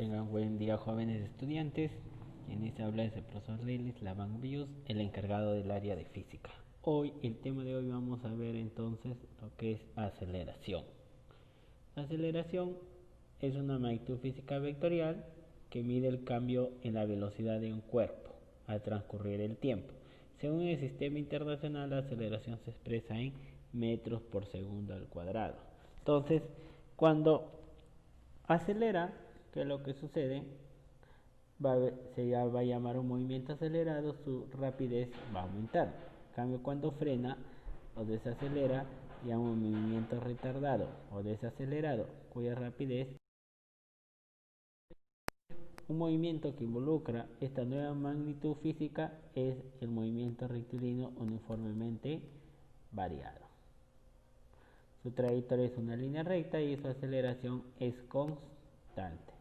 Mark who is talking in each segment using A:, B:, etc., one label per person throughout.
A: Tengan buen día, jóvenes estudiantes. Quien les habla es el profesor Lelis Lavan Bius, el encargado del área de física. El tema de hoy vamos a ver entonces lo que es aceleración. La aceleración es una magnitud física vectorial que mide el cambio en la velocidad de un cuerpo al transcurrir el tiempo. Según el sistema internacional, la aceleración se expresa en metros por segundo al cuadrado. Entonces, cuando acelera, ¿qué es lo que sucede? Se va a llamar un movimiento acelerado, su rapidez va a aumentar. En cambio, cuando frena o desacelera, llama un movimiento retardado o desacelerado, cuya rapidez, un movimiento que involucra esta nueva magnitud física es el movimiento rectilíneo uniformemente variado. Su trayectoria es una línea recta y su aceleración es constante.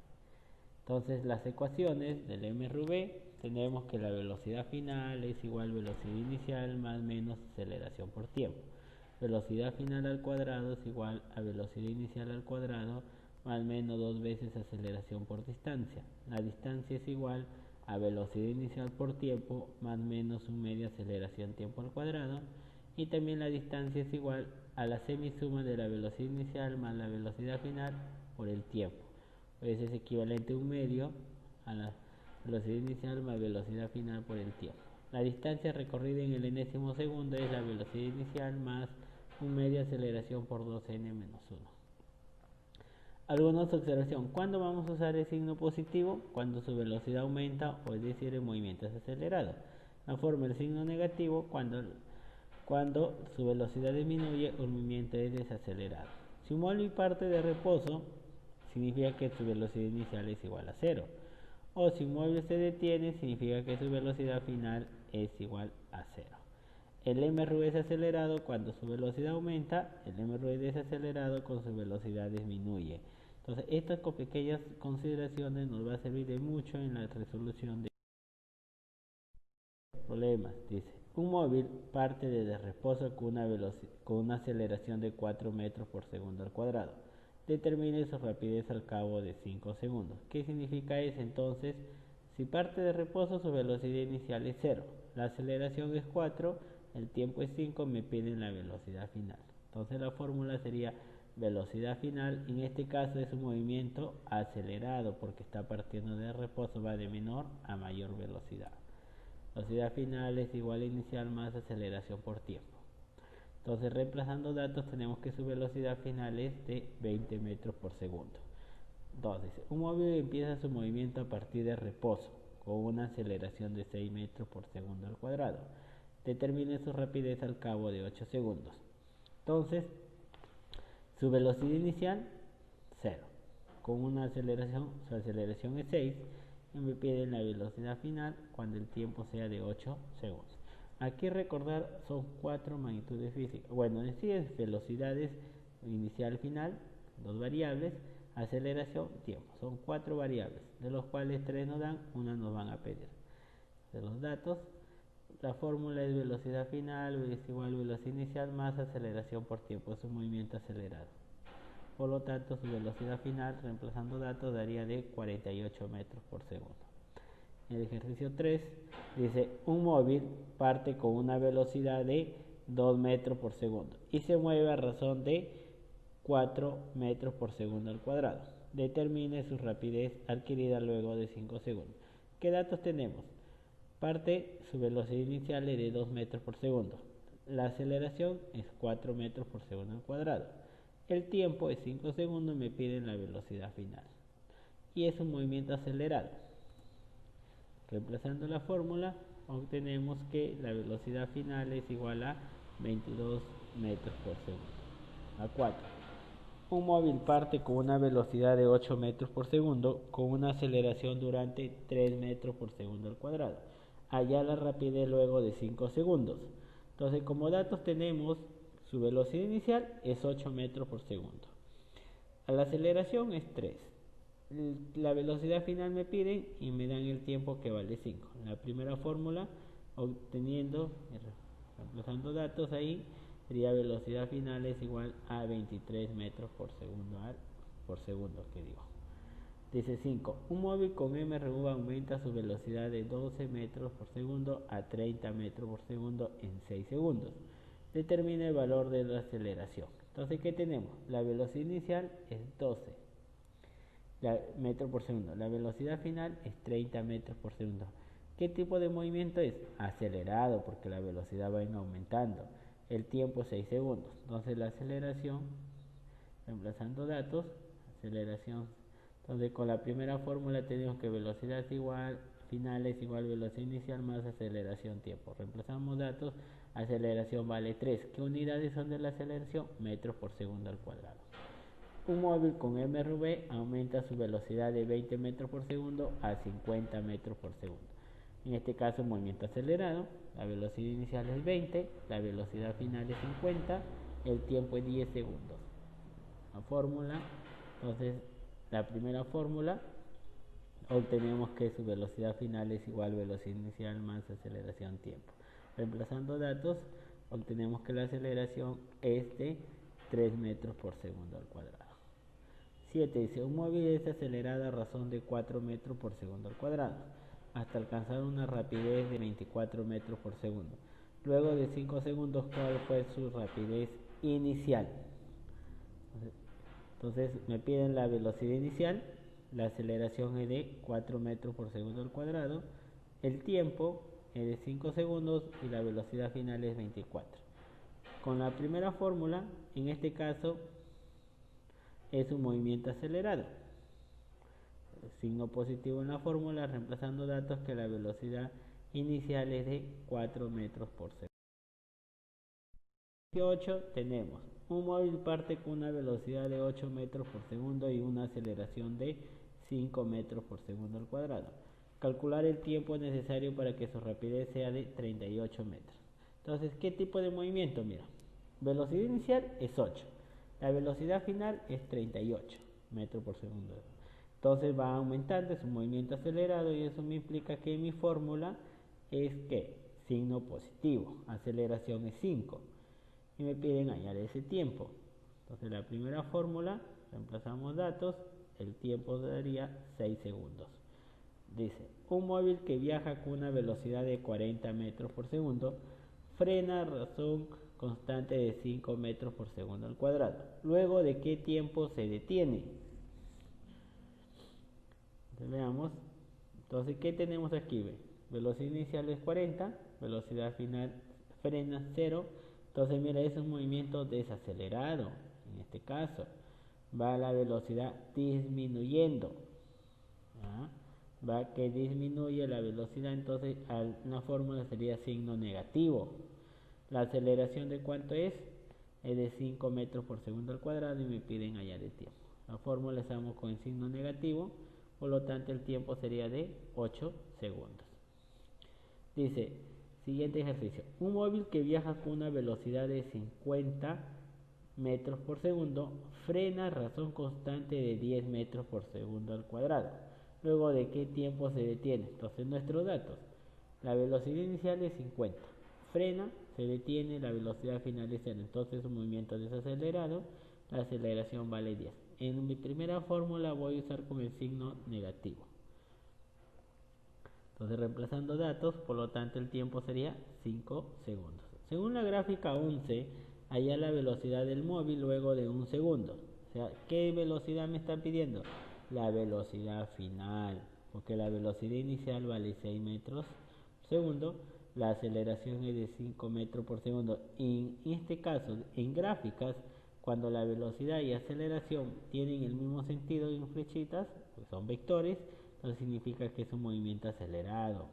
A: Entonces, las ecuaciones del MRV tenemos que la velocidad final es igual a velocidad inicial más menos aceleración por tiempo. Velocidad final al cuadrado es igual a velocidad inicial al cuadrado más menos 2 veces aceleración por distancia. La distancia es igual a velocidad inicial por tiempo más menos un medio aceleración tiempo al cuadrado. Y también la distancia es igual a la semisuma de la velocidad inicial más la velocidad final por el tiempo. Pues es equivalente a un medio a la velocidad inicial más velocidad final por el tiempo. La distancia recorrida en el enésimo segundo es la velocidad inicial más un medio aceleración por 2n menos 1. Algunas observaciones. ¿Cuándo vamos a usar el signo positivo? Cuando su velocidad aumenta, o es decir, el movimiento es acelerado. La forma del signo negativo cuando su velocidad disminuye o el movimiento es desacelerado. Si un móvil parte de reposo, significa que su velocidad inicial es igual a 0. O si un móvil se detiene, significa que su velocidad final es igual a 0. El MRU es acelerado cuando su velocidad aumenta, el MRU es desacelerado cuando su velocidad disminuye. Entonces, estas pequeñas consideraciones nos va a servir de mucho en la resolución de problemas. Dice, un móvil parte de reposo con una aceleración de 4 metros por segundo al cuadrado. Determine su rapidez al cabo de 5 segundos. ¿Qué significa eso? Entonces, si parte de reposo, su velocidad inicial es 0. La aceleración es 4, el tiempo es 5, me piden la velocidad final. Entonces la fórmula sería velocidad final, en este caso es un movimiento acelerado porque está partiendo de reposo, va de menor a mayor velocidad. Velocidad final es igual a inicial más aceleración por tiempo. Entonces, reemplazando datos, tenemos que su velocidad final es de 20 metros por segundo. Entonces, un móvil empieza su movimiento a partir de reposo, con una aceleración de 6 metros por segundo al cuadrado. Determine su rapidez al cabo de 8 segundos. Entonces, su velocidad inicial, 0. Con una aceleración, su aceleración es 6. Y me piden la velocidad final cuando el tiempo sea de 8 segundos. Aquí recordar son 4 magnitudes físicas. Bueno, en sí es velocidades inicial final, 2 variables, aceleración, tiempo. Son 4 variables, de los cuales 3 nos dan, una nos van a pedir. De los datos, la fórmula es velocidad final es igual a velocidad inicial más aceleración por tiempo, es un movimiento acelerado. Por lo tanto, su velocidad final, reemplazando datos, daría de 48 metros por segundo. En el ejercicio 3 dice, un móvil parte con una velocidad de 2 metros por segundo y se mueve a razón de 4 metros por segundo al cuadrado. Determine su rapidez adquirida luego de 5 segundos. ¿Qué datos tenemos? Parte, su velocidad inicial es de 2 metros por segundo. La aceleración es 4 metros por segundo al cuadrado. El tiempo es 5 segundos, me piden la velocidad final. Y es un movimiento acelerado. Reemplazando la fórmula, obtenemos que la velocidad final es igual a 22 metros por segundo. A 4. Un móvil parte con una velocidad de 8 metros por segundo con una aceleración durante 3 metros por segundo al cuadrado. Allá la rapidez luego de 5 segundos. Entonces, como datos tenemos su velocidad inicial es 8 metros por segundo. La aceleración es 3. La velocidad final me piden y me dan el tiempo que vale 5. La primera fórmula, reemplazando datos ahí, sería velocidad final es igual a 23 metros por segundo, que digo. Dice 5. Un móvil con MRV aumenta su velocidad de 12 metros por segundo a 30 metros por segundo en 6 segundos. Determina el valor de la aceleración. Entonces, ¿qué tenemos? La velocidad inicial es 12 metros por segundo. La velocidad final es 30 metros por segundo. ¿Qué tipo de movimiento es? Acelerado, porque la velocidad va aumentando. El tiempo es 6 segundos. Entonces, la aceleración, reemplazando datos, aceleración. Entonces, con la primera fórmula tenemos que velocidad es igual, final es igual velocidad inicial más aceleración tiempo. Reemplazamos datos, aceleración vale 3. ¿Qué unidades son de la aceleración? Metros por segundo al cuadrado. Un móvil con MRV aumenta su velocidad de 20 metros por segundo a 50 metros por segundo. En este caso, movimiento acelerado, la velocidad inicial es 20, la velocidad final es 50, el tiempo es 10 segundos. La fórmula, entonces, la primera fórmula, obtenemos que su velocidad final es igual a velocidad inicial más aceleración tiempo. Reemplazando datos, obtenemos que la aceleración es de 3 metros por segundo al cuadrado. 7 dice, un móvil es acelerado a razón de 4 metros por segundo al cuadrado, hasta alcanzar una rapidez de 24 metros por segundo. Luego de 5 segundos, ¿cuál fue su rapidez inicial? Entonces me piden la velocidad inicial, la aceleración es de 4 metros por segundo al cuadrado, el tiempo es de 5 segundos y la velocidad final es 24. Con la primera fórmula, en este caso, es un movimiento acelerado. Signo positivo en la fórmula, reemplazando datos que la velocidad inicial es de 4 metros por segundo. 18 tenemos un móvil parte con una velocidad de 8 metros por segundo y una aceleración de 5 metros por segundo al cuadrado. Calcular el tiempo necesario para que su rapidez sea de 38 metros. Entonces, ¿qué tipo de movimiento? Mira, velocidad inicial es 8, la velocidad final es 38 metros por segundo. Entonces va aumentando, es un movimiento acelerado y eso me implica que mi fórmula es que signo positivo, aceleración es 5 y me piden hallar ese tiempo. Entonces la primera fórmula, reemplazamos datos, el tiempo daría 6 segundos. Dice, un móvil que viaja con una velocidad de 40 metros por segundo frena a razón constante de 5 metros por segundo al cuadrado. Luego, ¿de qué tiempo se detiene? Entonces, veamos. Entonces, ¿qué tenemos aquí? Velocidad inicial es 40, velocidad final frena 0. Entonces, mira, es un movimiento desacelerado. En este caso, va la velocidad disminuyendo. ¿Ah? Va que disminuye la velocidad, entonces una fórmula sería signo negativo. La aceleración de cuánto es de 5 metros por segundo al cuadrado y me piden hallar el tiempo. La fórmula estamos con el signo negativo, por lo tanto el tiempo sería de 8 segundos. Dice, siguiente ejercicio. Un móvil que viaja con una velocidad de 50 metros por segundo frena a razón constante de 10 metros por segundo al cuadrado. Luego, ¿de qué tiempo se detiene? Entonces, nuestros datos. La velocidad inicial es 50. Frena, se detiene, la velocidad final es 0. Entonces, un movimiento desacelerado, la aceleración vale 10. En mi primera fórmula voy a usar con el signo negativo. Entonces, reemplazando datos, por lo tanto, el tiempo sería 5 segundos. Según la gráfica 11, halla la velocidad del móvil luego de 1 segundo. O sea, ¿qué velocidad me están pidiendo? La velocidad final, porque la velocidad inicial vale 6 metros por segundo, la aceleración es de 5 metros por segundo. En este caso, en gráficas, cuando la velocidad y aceleración tienen el mismo sentido en flechitas, pues son vectores, entonces significa que es un movimiento acelerado.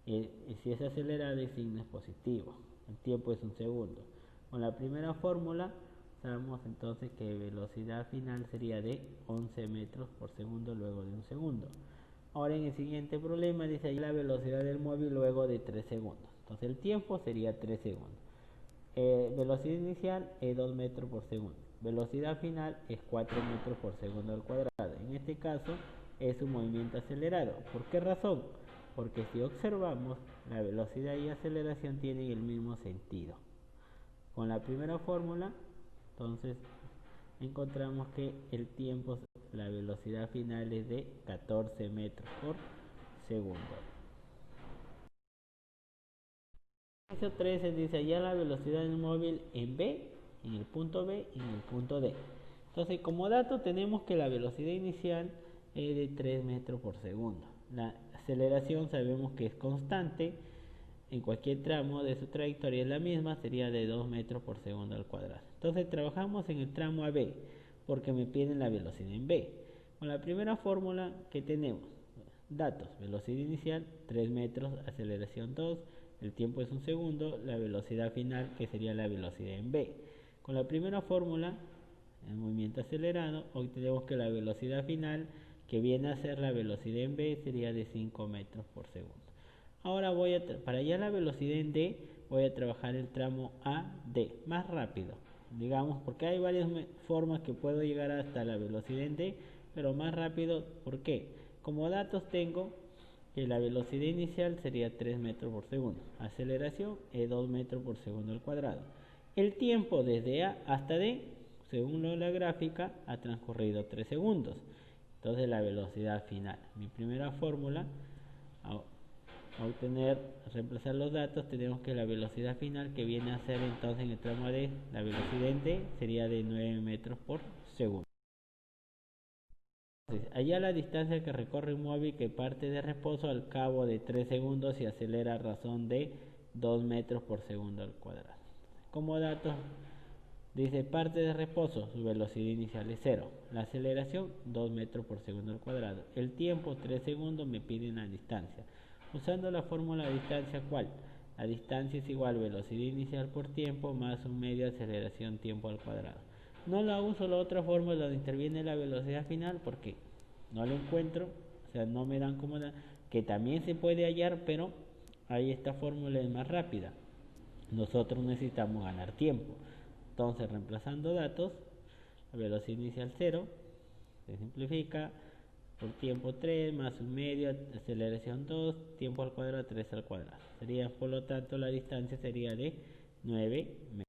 A: Y si es acelerado, el signo es positivo. El tiempo es 1 segundo. Con la primera fórmula, sabemos entonces que velocidad final sería de 11 metros por segundo luego de 1 segundo. Ahora en el siguiente problema dice ahí la velocidad del móvil luego de 3 segundos. Entonces el tiempo sería 3 segundos. Velocidad inicial es 2 metros por segundo. Velocidad final es 4 metros por segundo al cuadrado. En este caso es un movimiento acelerado. ¿Por qué razón? Porque si observamos, la velocidad y aceleración tienen el mismo sentido. Con la primera fórmula, entonces encontramos que el tiempo la velocidad final es de 14 metros por segundo. Ejercicio 13 dice hallar la velocidad del móvil en B, en el punto B y en el punto D. Entonces, como dato tenemos que la velocidad inicial es de 3 metros por segundo. La aceleración sabemos que es constante en cualquier tramo de su trayectoria, es la misma, sería de 2 metros por segundo al cuadrado. Entonces trabajamos en el tramo AB porque me piden la velocidad en B. Con la primera fórmula que tenemos, datos, velocidad inicial 3 metros, aceleración 2, el tiempo es un segundo, la velocidad final que sería la velocidad en B. Con la primera fórmula, el movimiento acelerado, obtenemos que la velocidad final que viene a ser la velocidad en B sería de 5 metros por segundo. Ahora para hallar la velocidad en D, voy a trabajar el tramo AD, más rápido, digamos, porque hay varias formas que puedo llegar hasta la velocidad en D, pero más rápido, ¿por qué? Como datos tengo que la velocidad inicial sería 3 metros por segundo, aceleración es 2 metros por segundo al cuadrado. El tiempo desde A hasta D, según la gráfica, ha transcurrido 3 segundos. Entonces la velocidad final, mi primera fórmula, reemplazar los datos, tenemos que la velocidad final que viene a ser entonces en el tramo D, la velocidad en D sería de 9 metros por segundo. Entonces, allá la distancia que recorre un móvil que parte de reposo al cabo de 3 segundos y acelera a razón de 2 metros por segundo al cuadrado. Como datos, dice parte de reposo, su velocidad inicial es 0. La aceleración 2 metros por segundo al cuadrado. El tiempo 3 segundos, me piden la distancia. Usando la fórmula de distancia, ¿cuál? La distancia es igual a velocidad inicial por tiempo más un medio de aceleración tiempo al cuadrado. No la uso la otra fórmula donde interviene la velocidad final porque no la encuentro, o sea, no me dan como que también se puede hallar, pero ahí esta fórmula es más rápida. Nosotros necesitamos ganar tiempo. Entonces, reemplazando datos, la velocidad inicial 0, se simplifica, por tiempo 3 más un medio, aceleración 2, tiempo al cuadrado 3 al cuadrado. Sería, por lo tanto, la distancia sería de 9 metros.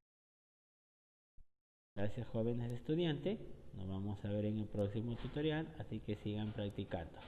A: Gracias, jóvenes estudiantes. Nos vamos a ver en el próximo tutorial, así que sigan practicando.